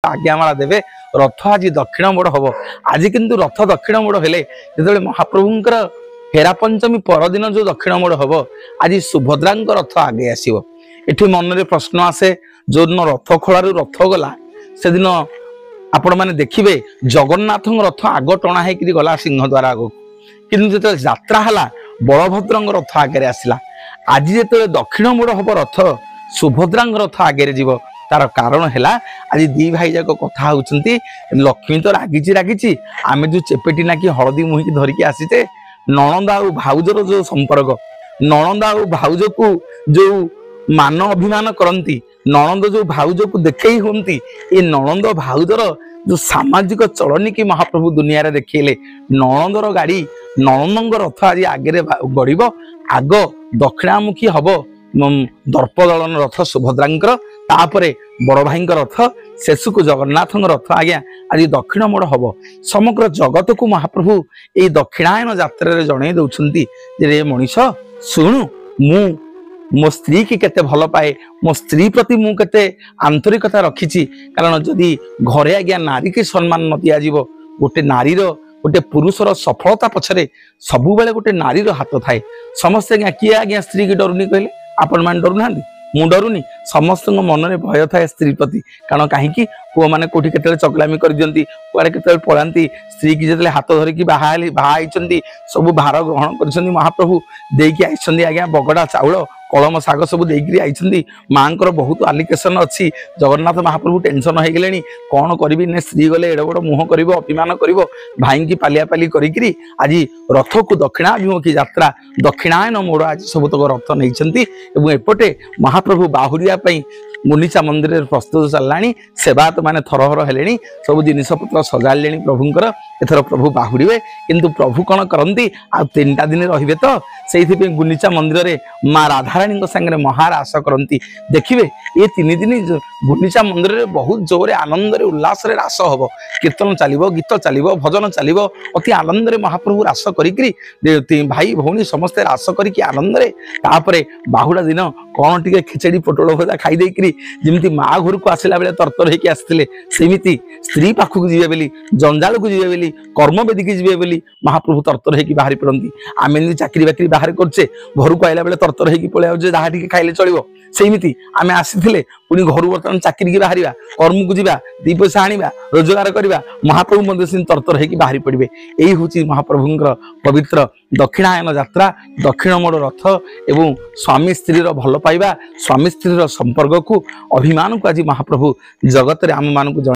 आज्ञामाला देवे रथ आज दक्षिण मोड़ हम आज किंतु रथ दक्षिण मोड़ हेले जो महाप्रभुंकर हेरा पंचमी परदिन जो दक्षिण मोड़ हम आज सुभद्रा रथ आगे आसो। ये मन में प्रश्न आसे जो दिन रथ खोल रथ गला से दिन आपण मैंने देखिए जगन्नाथ रथ आग टणा होकर गला सिंह द्वार आग कि जो यात्रा है बलभद्र रथ आगे आसला। आज जो दक्षिण मोड़ हम रथ सुभद्रा रथ आगे जीव तार कारण है आज दी भाई जाक कथा होती लक्ष्मी तो रागिची रागिची आमे जो चेपेटी ना कि हलदी मुहिकी धरिकी आसीचे नणंद आ भाउजर जो संपर्क नणंद आ भाउज को जो मान अभिमान करती नणंद जो भाउज को देखई होती ये नणंद भाउजर जो सामाजिक चलनी की महाप्रभु दुनिया रे देखिले नणंदर गाड़ी नणंद रथ आज आगे गड़ब आग दक्षिणामुखी हम दर्पदलन रथ सुभद्रांकर तापरे बड़ भाई रथ शेष को जगन्नाथ रथ आज्ञा आज दक्षिण मोड़ हम समग्र जगत को महाप्रभु ये दक्षिणायन यात्रा जन दे मनीष शुणु मु मो स्त्री की केते भल पाए मो स्त्री प्रति मु केते आंतरिकता रखी कारण जदि घरे आज्ञा नारी की सम्मान न दिया जीवो गोटे नारीर गोटे पुरुषर सफलता पछरे सबु बेले गोटे नारीर हाथ थाए समस्त आज्ञा किए आज्ञा स्त्री की डरुनी कहले आपण मान डरु नांदी मु डरुनी समस्त मन में भय थाए स्त्री प्रति कारण कहीं पुआ मैंने कौटी के चगलामी कर दियंती कुआड़े के पलांती स्त्री की जिते हाथ धरिकी बाहर सब भार ग्रहण कर महाप्रभु देकी आई आज्ञा बगड़ा चाउल कलम शाग सब देकी आई माँ बहुत आलिकेसन अच्छी जगन्नाथ महाप्रभु टेंशन हो गले कौन करी ने स्त्री गले एड़ बड़ मुह कर अभिमान कर भाई की पालिया पाली करी आज रथ को दक्षिणाभिमुखी यात्रा दक्षिणायन मोड़ आज सब तक रथ नहीं एपटे महाप्रभु बाहुरिया गुंडीचा मंदिर प्रस्तुत चलला सेवायत माने थरहर हेले सब जिनपतर सजाड़े प्रभुंकर एथर प्रभु बाहुड़े किंतु प्रभु कौन करती आ 3 दिन रे तो से गुंडीचा मंदिर में माँ राधाराणी सांगे महारास करती देखिए ये 3 दिन गुंडीचा मंदिर में बहुत जोरे आनंद उल्लास रास हम कीर्तन चलो गीत चलो भजन चलो अति आनंद महाप्रभु रास करी भाई भौणी समस्ते रास करके आनंद बाहुड़ा दिन कौन टे खिचड़ी पोटल भजा खाई जमी माँ घर को आसला बेले तरतर होकर आसते सेमती स्त्री पाखक जी बोली जंजाल को जी बोली कर्मवेदी की जी बोली महाप्रभु तरतर होकर बाहरी पड़ती आम चाकरी बाकरी बाहर करचे घर को आइला बेले तरतर होकर पलि जहाँ टे खाइले चलो सेमती आम आसी पुणी घर बर्तमान चाकरी की बाहर कर्म को जा 2 पैसा आना रोजगार करवा महाप्रभु मध्य तरतर होकर बाहरी पड़े यही हूँ महाप्रभुंर पवित्र दक्षिणायन यात्रा दक्षिण मोड़ रथ एवं स्वामी स्त्री भल पाइबा स्वामी स्त्री संपर्क को अभिमान को आज महाप्रभु जगत आम मान